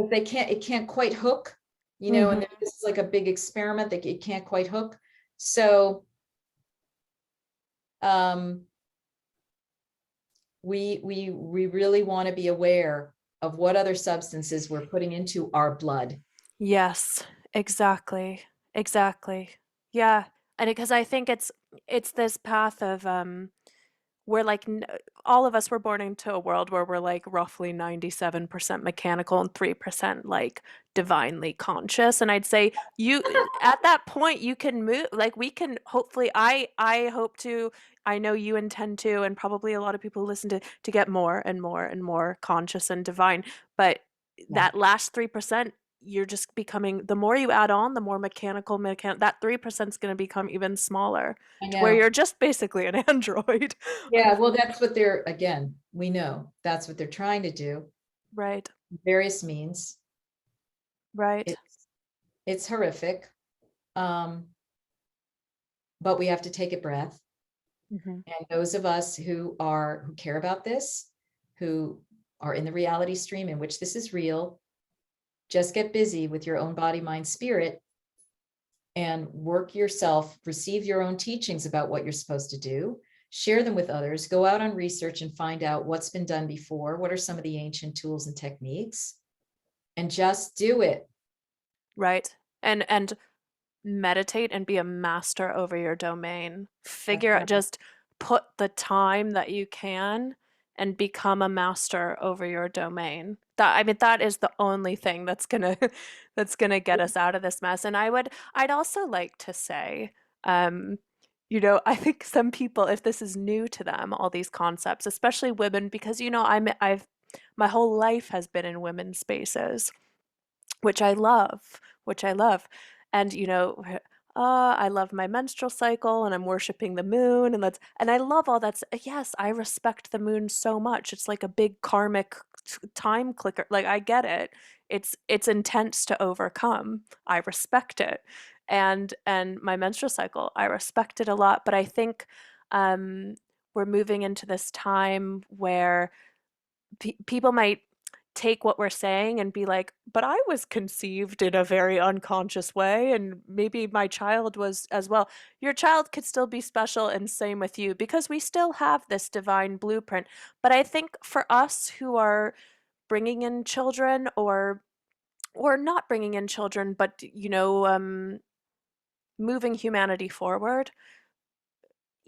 But it can't quite hook, Mm-hmm. and this is like a big experiment that it can't quite hook. So um, we really want to be aware of what other substances we're putting into our blood. Yes, exactly. Exactly. Yeah. And because I think it's this path of we're like all of us were born into a world where we're like roughly 97% mechanical and 3% like divinely conscious, and I'd say you at that point you can move, like we can hopefully, I hope to, I know you intend to, and probably a lot of people who listen to get more and more and more conscious and divine, but Yeah, that last 3%, you're just becoming, the more you add on, the more that 3% is going to become even smaller, I to where know. you're just basically an android. Yeah, well, that's what they're, again, we know that's what they're trying to do. Right, Various means. right. It's horrific. Um, but we have to take a breath. Mhm. And those of us who care about this, who are in the reality stream in which this is real, just get busy with your own body, mind, spirit, and work yourself, receive your own teachings about what you're supposed to do, share them with others, go out on research and find out what's been done before, what are some of the ancient tools and techniques, and just do it. Right. And meditate and be a master over your domain. That's Figure out, right. just put the time that you can and become a master over your domain. That, I mean, that is the only thing that's gonna that's gonna get us out of this mess. And I'd also like to say, um, I think some people, if this is new to them, all these concepts, especially women, because I've my whole life has been in women's spaces, which I love, which I love. And I love my menstrual cycle and I'm worshiping the moon and I love all that. Yes, I respect the moon so much. It's like a big karmic time clicker. Like I get it. It's intense to overcome. I respect it. And my menstrual cycle, I respect it a lot, but I think um we're moving into this time where people might take what we're saying and be like, but I was conceived in a very unconscious way, and maybe my child was as well. Your child could still be special, and same with you, because we still have this divine blueprint. But I think for us who are bringing in children or not bringing in children, but moving humanity forward,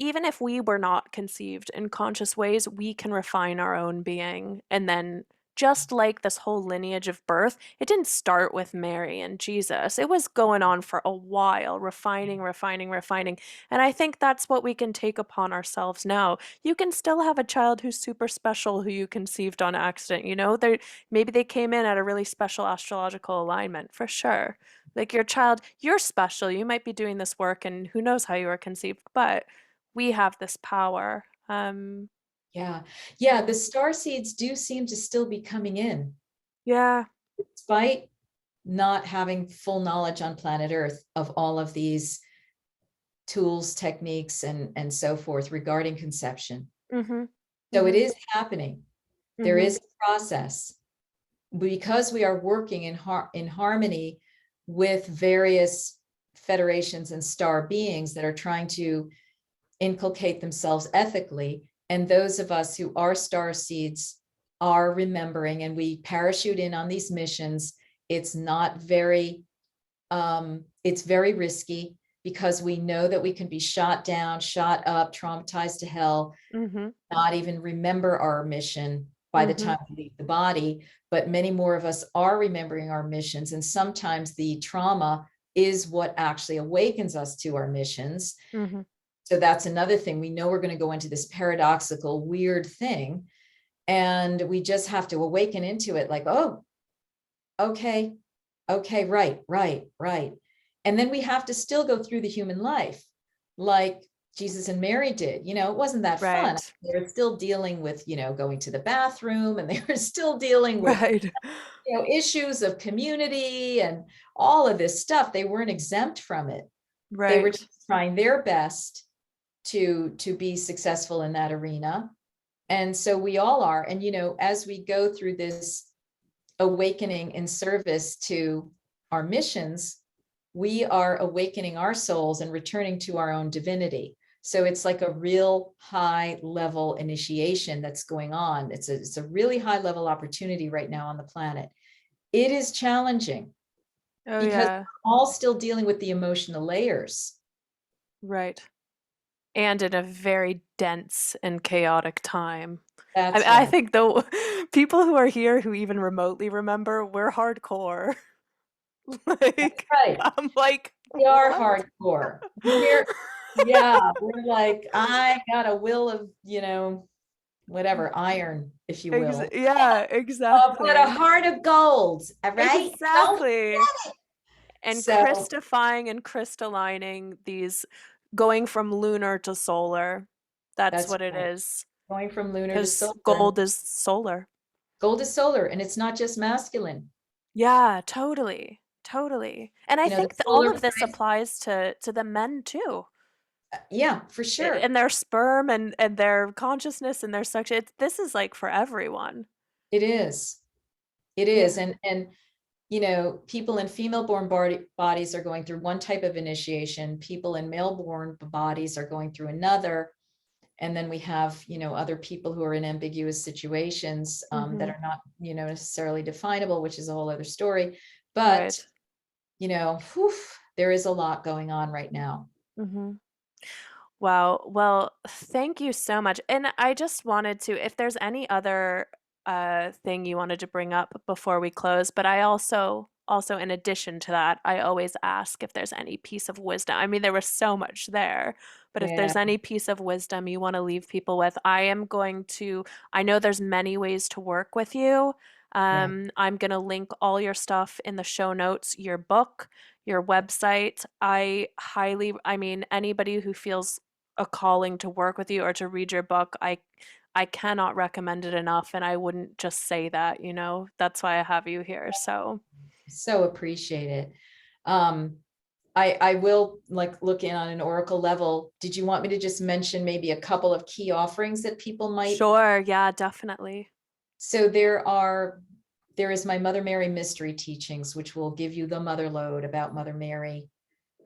even if we were not conceived in conscious ways, we can refine our own being. And then, just like this whole lineage of birth, it didn't start with Mary and Jesus. It was going on for a while, refining, refining, refining. And I think that's what we can take upon ourselves now. You can still have a child who's super special who you conceived on accident. Maybe they came in at a really special astrological alignment, for sure. Like your child, you're special. You might be doing this work, and who knows how you were conceived, but we have this power. Yeah. Yeah. The star seeds do seem to still be coming in, Yeah. despite not having full knowledge on planet Earth of all of these tools, techniques, and so forth regarding conception. Mhm. So it Mhm. is happening. There Mhm. is a process because we are working in harmony with various federations and star beings that are trying to inculcate themselves ethically. And those of us who are star seeds are remembering, and we parachute in on these missions. It's not very, it's very risky because we know that we can be shot down, shot up, traumatized to hell, Mhm. not even remember our mission by the Mhm. time we leave the body. But many more of us are remembering our missions. And sometimes the trauma is what actually awakens us to our missions. Mhm. So that's another thing. We know we're going to go into this paradoxical, weird thing. And we just have to awaken into it like, oh, okay, okay, right, right, right. And then we have to still go through the human life like Jesus and Mary did. It wasn't that fun. Right. They were still dealing with, going to the bathroom, and they were still dealing with, Right. issues of community and all of this stuff. They weren't exempt from it. They were Right. just trying their best to be successful in that arena. And so we all are. And as we go through this awakening in service to our missions, we are awakening our souls and returning to our own divinity. So it's like a real high level initiation that's going on. It's a really high level opportunity right now on the planet. It is challenging Oh because yeah. we're all still dealing with the emotional layers. Right. And in a very dense and chaotic time. I mean, That's I right. think the people who are here who even remotely remember, we're hardcore. That's Like, right. I'm like, We are what? hardcore. Yeah, we're like, I got a will of, whatever, iron, if you will. Yeah, But a exactly. heart of gold. All right. Don't. Exactly. And So crystifying and crystallining these, going from lunar to solar. That's that's what it right. is. Going from lunar to Because solar. And gold is solar. gold is solar, and it's not just masculine. Yeah, totally. Totally. And I The think that all solar of this plexus. applies to the men too. Yeah, for sure. And their sperm and their consciousness and their sex. This is like for everyone. It is. It Yeah. is. And people in female-born bodies are going through one type of initiation. People in male-born bodies are going through another. And then we have, other people who are in ambiguous situations that Hmm. are not, necessarily definable, which is a whole other story. But, Right. whew, there is a lot going on right now. Hmm. Wow. Well, thank you so much. And I just wanted to, if there's any other thing you wanted to bring up before we close, but I also in addition to that, I always ask if there's any piece of wisdom. I mean, there was so much there, but if Yeah. there's any piece of wisdom you want to leave people with, I know there's many ways to work with you. Right. I'm going to link all your stuff in the show notes, your book, your website. I mean, anybody who feels a calling to work with you or to read your book, I cannot recommend it enough. And I wouldn't just say that, you know, that's why I have you here. So, So appreciate it. Um, I will like look in on an Oracle level. Did you want me to just mention maybe a couple of key offerings that people might? sure. Yeah, definitely. So there is my Mother Mary mystery teachings, which will give you the mother lode about Mother Mary,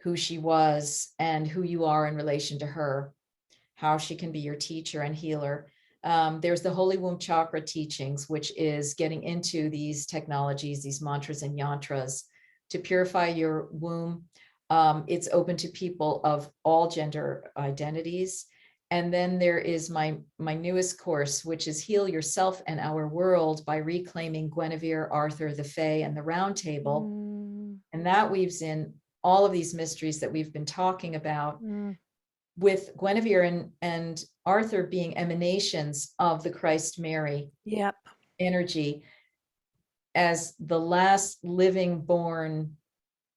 who she was and who you are in relation to her, how she can be your teacher and healer. There's the Holy Womb Chakra teachings, which is getting into these technologies, these mantras and yantras to purify your womb. It's open to people of all gender identities. And then there is my newest course, which is Heal Yourself and Our World by Reclaiming Guinevere, Arthur, the Fae, and the Round Table. Mm, And that weaves in all of these mysteries that we've been talking about, mm, with Guinevere and Arthur being emanations of the Christ Mary yep. energy as the last living born,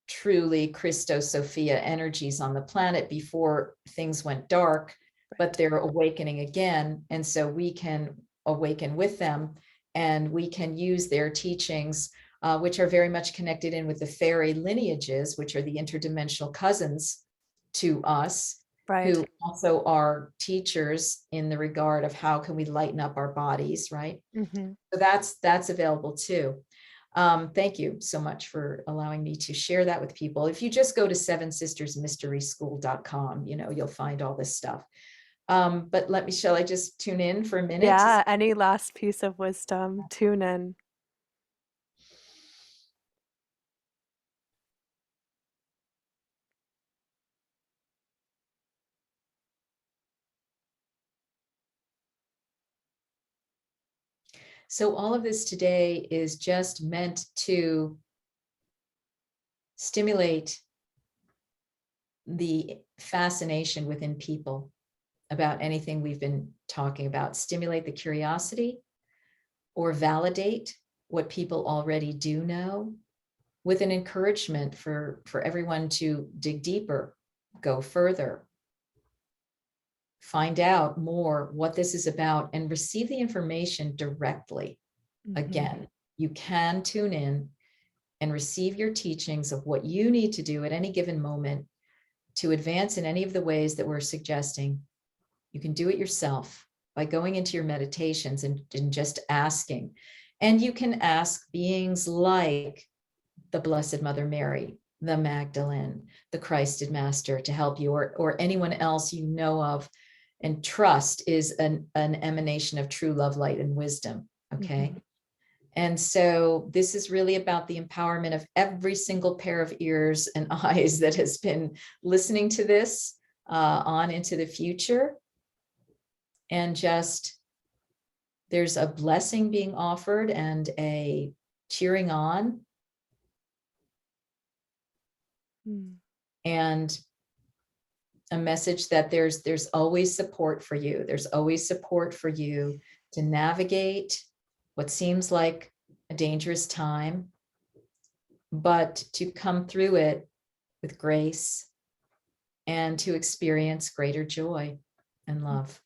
truly Christos Sophia energies on the planet before things went dark, but Right. they're awakening again. And so we can awaken with them and we can use their teachings, which are very much connected in with the fairy lineages, which are the interdimensional cousins to us, Right. who also are teachers in the regard of how can we lighten up our bodies, right? Hmm. So that's available too. Thank you so much for allowing me to share that with people. If you just go to sevensistersmysteryschool.com, you'll find all this stuff. But shall I just tune in for a minute? Yeah. Any last piece of wisdom? Tune in. So all of this today is just meant to stimulate the fascination within people about anything we've been talking about, stimulate the curiosity or validate what people already do know, with an encouragement for everyone to dig deeper, go further, find out more what this is about, and receive the information directly. Hmm. Again, you can tune in and receive your teachings of what you need to do at any given moment to advance in any of the ways that we're suggesting. You can do it yourself by going into your meditations and just asking. And you can ask beings like the Blessed Mother Mary, the Magdalene, the Christed Master to help you, or anyone else you know of and trust is an emanation of true love, light, and wisdom. Okay. Hmm. And so this is really about the empowerment of every single pair of ears and eyes that has been listening to this on into the future. And just there's a blessing being offered and a cheering on Mm. and a message that there's always support for you. There's always support for you to navigate what seems like a dangerous time, but to come through it with grace and to experience greater joy and love.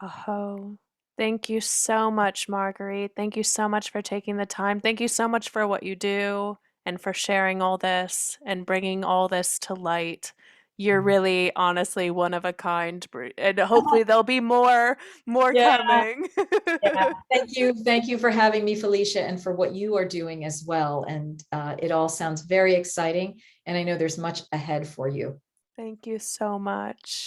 Oh, thank you so much, Marguerite. Thank you so much for taking the time. Thank you so much for what you do and for sharing all this and bringing all this to light. You're really honestly one of a kind, and hopefully there'll be more Yeah, coming. yeah. Thank you for having me, Felicia, and for what you are doing as well. And it all sounds very exciting. And I know there's much ahead for you. Thank you so much.